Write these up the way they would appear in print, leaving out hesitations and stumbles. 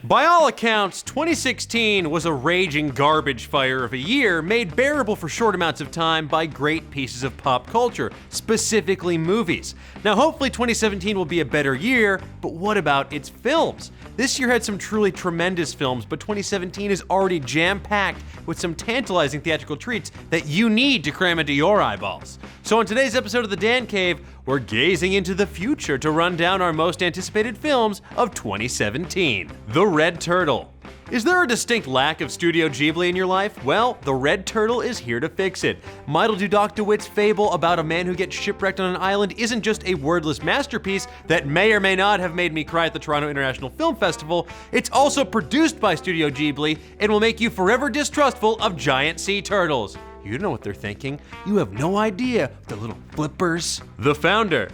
By all accounts, 2016 was a raging garbage fire of a year made bearable for short amounts of time by great pieces of pop culture, specifically movies. Now hopefully 2017 will be a better year, but what about its films? This year had some truly tremendous films, but 2017 is already jam-packed with some tantalizing theatrical treats that you need to cram into your eyeballs. So in today's episode of The Dan Cave, we're gazing into the future to run down our most anticipated films of 2017. The Red Turtle. Is there a distinct lack of Studio Ghibli in your life? Well, The Red Turtle is here to fix it. Michael Dudok DeWitt's fable about a man who gets shipwrecked on an island isn't just a wordless masterpiece that may or may not have made me cry at the Toronto International Film Festival. It's also produced by Studio Ghibli and will make you forever distrustful of giant sea turtles. You don't know what they're thinking. You have no idea, the little flippers. The Founder.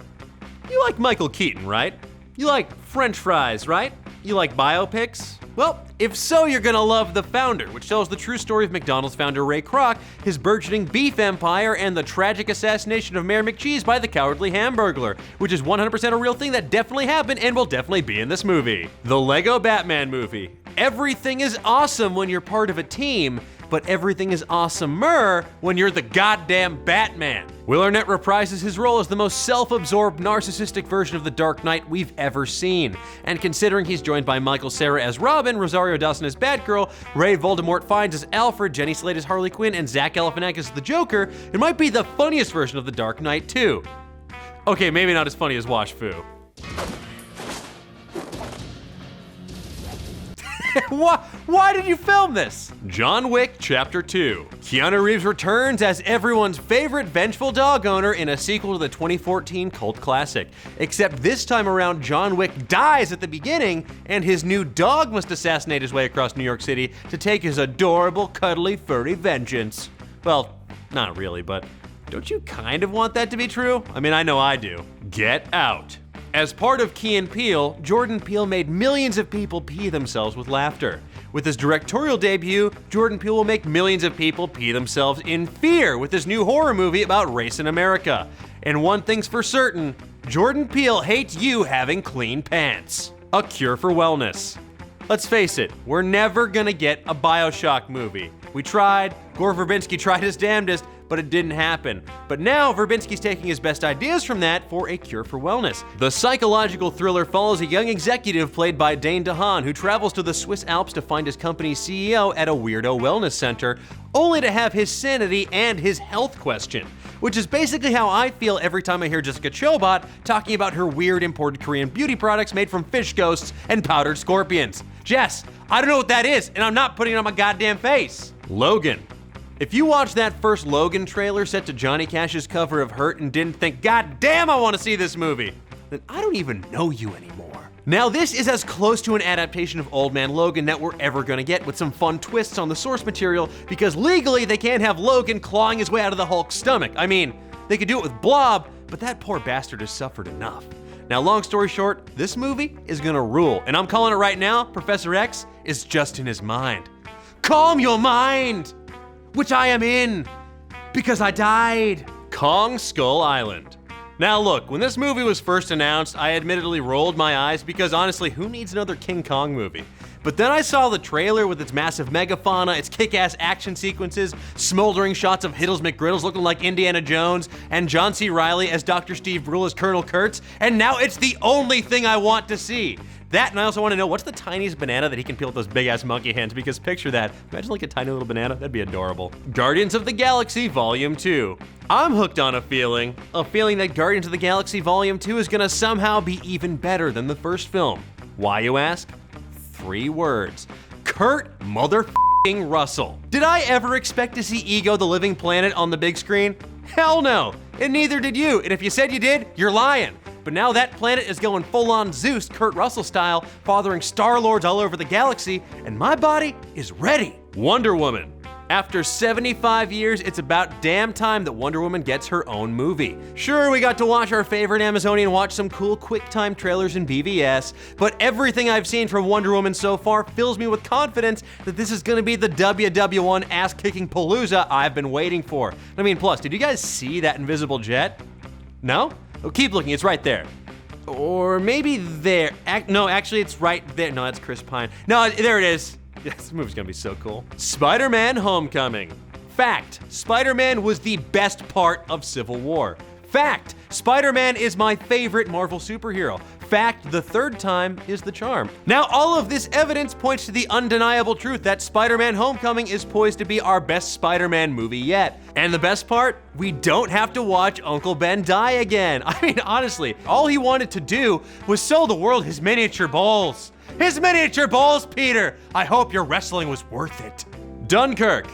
You like Michael Keaton, right? You like French fries, right? You like biopics? Well, if so, you're gonna love The Founder, which tells the true story of McDonald's founder Ray Kroc, his burgeoning beef empire, and the tragic assassination of Mayor McCheese by the cowardly Hamburglar, which is 100% a real thing that definitely happened and will definitely be in this movie. The Lego Batman Movie. Everything is awesome when you're part of a team, but everything is awesomer when you're the goddamn Batman. Will Arnett reprises his role as the most self-absorbed, narcissistic version of the Dark Knight we've ever seen. And considering he's joined by Michael Cera as Robin, Rosario Dawson as Batgirl, Ray Voldemort Fiennes as Alfred, Jenny Slate as Harley Quinn, and Zach Galifianakis as the Joker, it might be the funniest version of the Dark Knight too. Okay, maybe not as funny as Wash Fu. Why did you film this? John Wick Chapter 2. Keanu Reeves returns as everyone's favorite vengeful dog owner in a sequel to the 2014 cult classic. Except this time around, John Wick dies at the beginning, and his new dog must assassinate his way across New York City to take his adorable, cuddly, furry vengeance. Well, not really, but don't you kind of want that to be true? I mean, I know I do. Get Out. As part of Key & Peele, Jordan Peele made millions of people pee themselves with laughter. With his directorial debut, Jordan Peele will make millions of people pee themselves in fear with his new horror movie about race in America. And one thing's for certain, Jordan Peele hates you having clean pants. A Cure for Wellness. Let's face it, we're never gonna get a BioShock movie. We tried, Gore Verbinski tried his damnedest, but it didn't happen. But now Verbinski's taking his best ideas from that for A Cure for Wellness. The psychological thriller follows a young executive played by Dane DeHaan who travels to the Swiss Alps to find his company's CEO at a weirdo wellness center, only to have his sanity and his health questioned. Which is basically how I feel every time I hear Jessica Chobot talking about her weird imported Korean beauty products made from fish ghosts and powdered scorpions. Jess, I don't know what that is, and I'm not putting it on my goddamn face. Logan. If you watched that first Logan trailer set to Johnny Cash's cover of Hurt and didn't think, God damn, I want to see this movie, then I don't even know you anymore. Now this is as close to an adaptation of Old Man Logan that we're ever gonna get, with some fun twists on the source material, because legally they can't have Logan clawing his way out of the Hulk's stomach. I mean, they could do it with Blob, but that poor bastard has suffered enough. Now long story short, this movie is gonna rule, and I'm calling it right now, Professor X is just in his mind. Calm your mind! Which I am in, because I died. Kong Skull Island. Now look, when this movie was first announced, I admittedly rolled my eyes because honestly, who needs another King Kong movie? But then I saw the trailer with its massive megafauna, its kick-ass action sequences, smoldering shots of Hiddles McGriddles looking like Indiana Jones, and John C. Reilly as Dr. Steve Brule as Colonel Kurtz, and now it's the only thing I want to see. That, and I also want to know, what's the tiniest banana that he can peel with those big-ass monkey hands? Because picture that. Imagine like a tiny little banana. That'd be adorable. Guardians of the Galaxy Volume 2. I'm hooked on a feeling that Guardians of the Galaxy Volume 2 is gonna somehow be even better than the first film. Why, you ask? 3 words. Kurt motherfucking Russell. Did I ever expect to see Ego the Living Planet on the big screen? Hell no, and neither did you, and if you said you did, you're lying. But now that planet is going full-on Zeus, Kurt Russell style, fathering Star-Lords all over the galaxy, and my body is ready. Wonder Woman. After 75 years, it's about damn time that Wonder Woman gets her own movie. Sure, we got to watch our favorite Amazonian watch some cool QuickTime trailers in BVS, but everything I've seen from Wonder Woman so far fills me with confidence that this is gonna be the WW1 ass-kicking palooza I've been waiting for. I mean, plus, did you guys see that invisible jet? No? Oh, keep looking, it's right there. Or maybe there. No, actually, it's right there. No, that's Chris Pine. No, there it is. This movie's gonna be so cool. Spider-Man Homecoming. Fact, Spider-Man was the best part of Civil War. Fact, Spider-Man is my favorite Marvel superhero. Fact, the third time is the charm. Now, all of this evidence points to the undeniable truth that Spider-Man Homecoming is poised to be our best Spider-Man movie yet. And the best part, we don't have to watch Uncle Ben die again. I mean, honestly, all he wanted to do was sell the world his miniature balls. His miniature balls, Peter! I hope your wrestling was worth it. Dunkirk.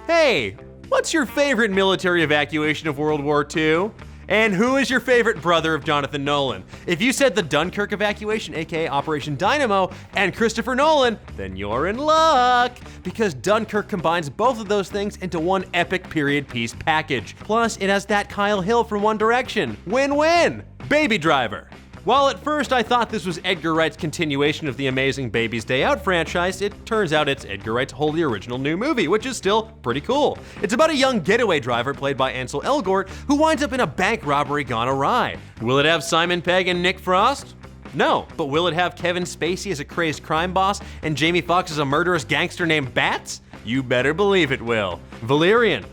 Hey, what's your favorite military evacuation of World War II? And who is your favorite brother of Jonathan Nolan? If you said the Dunkirk evacuation, aka Operation Dynamo, and Christopher Nolan, then you're in luck, because Dunkirk combines both of those things into one epic period piece package. Plus, it has that Kyle Hill from One Direction. Win-win! Baby Driver. While at first I thought this was Edgar Wright's continuation of the amazing Baby's Day Out franchise, it turns out it's Edgar Wright's wholly original new movie, which is still pretty cool. It's about a young getaway driver played by Ansel Elgort who winds up in a bank robbery gone awry. Will it have Simon Pegg and Nick Frost? No, but will it have Kevin Spacey as a crazed crime boss and Jamie Foxx as a murderous gangster named Bats? You better believe it will. Valerian.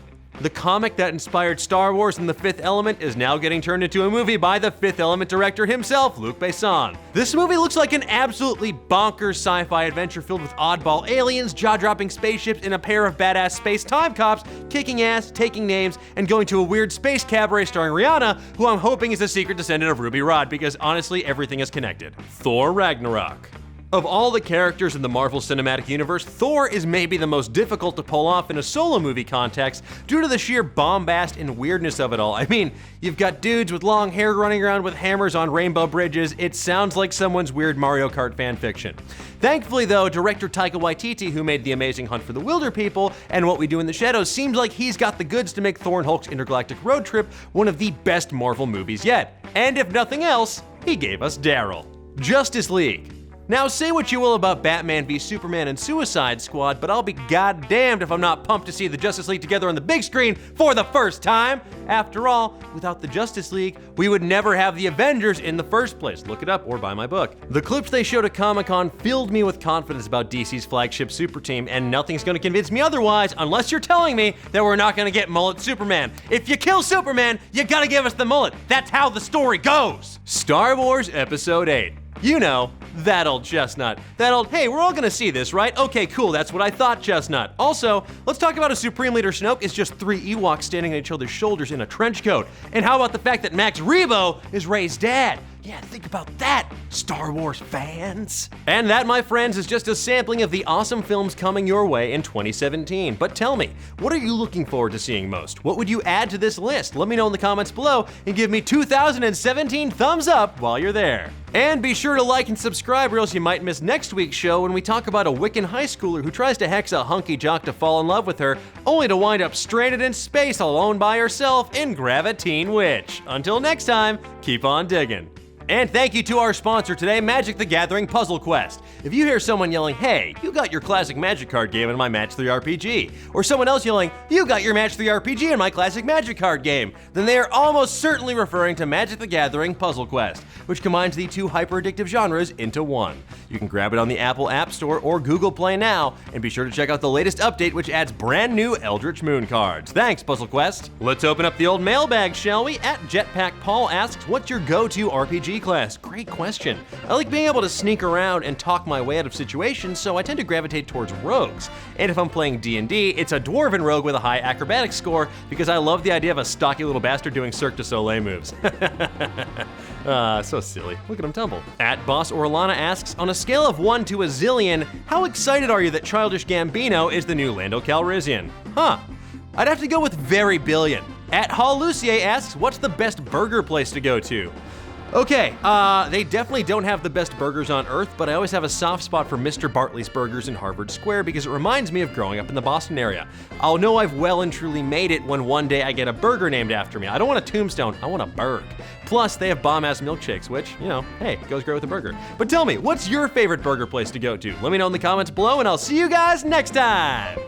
The comic that inspired Star Wars and The Fifth Element is now getting turned into a movie by the Fifth Element director himself, Luc Besson. This movie looks like an absolutely bonkers sci-fi adventure filled with oddball aliens, jaw-dropping spaceships, and a pair of badass space time cops kicking ass, taking names, and going to a weird space cabaret starring Rihanna, who I'm hoping is a secret descendant of Ruby Rhod, because honestly, everything is connected. Thor Ragnarok. Of all the characters in the Marvel Cinematic Universe, Thor is maybe the most difficult to pull off in a solo movie context due to the sheer bombast and weirdness of it all. I mean, you've got dudes with long hair running around with hammers on rainbow bridges. It sounds like someone's weird Mario Kart fan fiction. Thankfully though, director Taika Waititi, who made The Amazing Hunt for the Wilder People and What We Do in the Shadows, seems like he's got the goods to make Thor and Hulk's intergalactic road trip one of the best Marvel movies yet. And if nothing else, he gave us Daryl. Justice League. Now, say what you will about Batman v Superman and Suicide Squad, but I'll be goddamned if I'm not pumped to see the Justice League together on the big screen for the first time. After all, without the Justice League, we would never have the Avengers in the first place. Look it up or buy my book. The clips they showed at Comic-Con filled me with confidence about DC's flagship super team, and nothing's gonna convince me otherwise unless you're telling me that we're not gonna get mullet Superman. If you kill Superman, you gotta give us the mullet. That's how the story goes. Star Wars Episode 8. You know, that old chestnut. That old, hey, we're all gonna see this, right? Okay, cool, that's what I thought, chestnut. Also, let's talk about how Supreme Leader Snoke is just 3 Ewoks standing on each other's shoulders in a trench coat. And how about the fact that Max Rebo is Rey's dad? Yeah, think about that, Star Wars fans. And that, my friends, is just a sampling of the awesome films coming your way in 2017. But tell me, what are you looking forward to seeing most? What would you add to this list? Let me know in the comments below and give me 2017 thumbs up while you're there. And be sure to like and subscribe or else you might miss next week's show when we talk about a Wiccan high schooler who tries to hex a hunky jock to fall in love with her, only to wind up stranded in space alone by herself in Graviteen Witch. Until next time, keep on digging. And thank you to our sponsor today, Magic the Gathering Puzzle Quest. If you hear someone yelling, hey, you got your classic Magic card game in my Match 3 RPG, or someone else yelling, you got your Match 3 RPG in my classic Magic card game, then they are almost certainly referring to Magic the Gathering Puzzle Quest, which combines the 2 hyper-addictive genres into one. You can grab it on the Apple App Store or Google Play now, and be sure to check out the latest update which adds brand new Eldritch Moon cards. Thanks, Puzzle Quest. Let's open up the old mailbag, shall we? At Jetpack Paul asks, what's your go-to RPG class? Great question. I like being able to sneak around and talk my way out of situations, so I tend to gravitate towards rogues. And if I'm playing D&D, it's a dwarven rogue with a high acrobatics score because I love the idea of a stocky little bastard doing Cirque du Soleil moves. So silly. Look at him tumble. At Boss Orlana asks, on a scale of 1 to a zillion, how excited are you that Childish Gambino is the new Lando Calrissian? Huh. I'd have to go with very billion. At Hall Lucier asks, what's the best burger place to go to? Okay, they definitely don't have the best burgers on earth, but I always have a soft spot for Mr. Bartley's Burgers in Harvard Square because it reminds me of growing up in the Boston area. I'll know I've well and truly made it when one day I get a burger named after me. I don't want a tombstone, I want a burg. Plus, they have bomb-ass milkshakes, which, you know, hey, goes great with a burger. But tell me, what's your favorite burger place to go to? Let me know in the comments below, and I'll see you guys next time!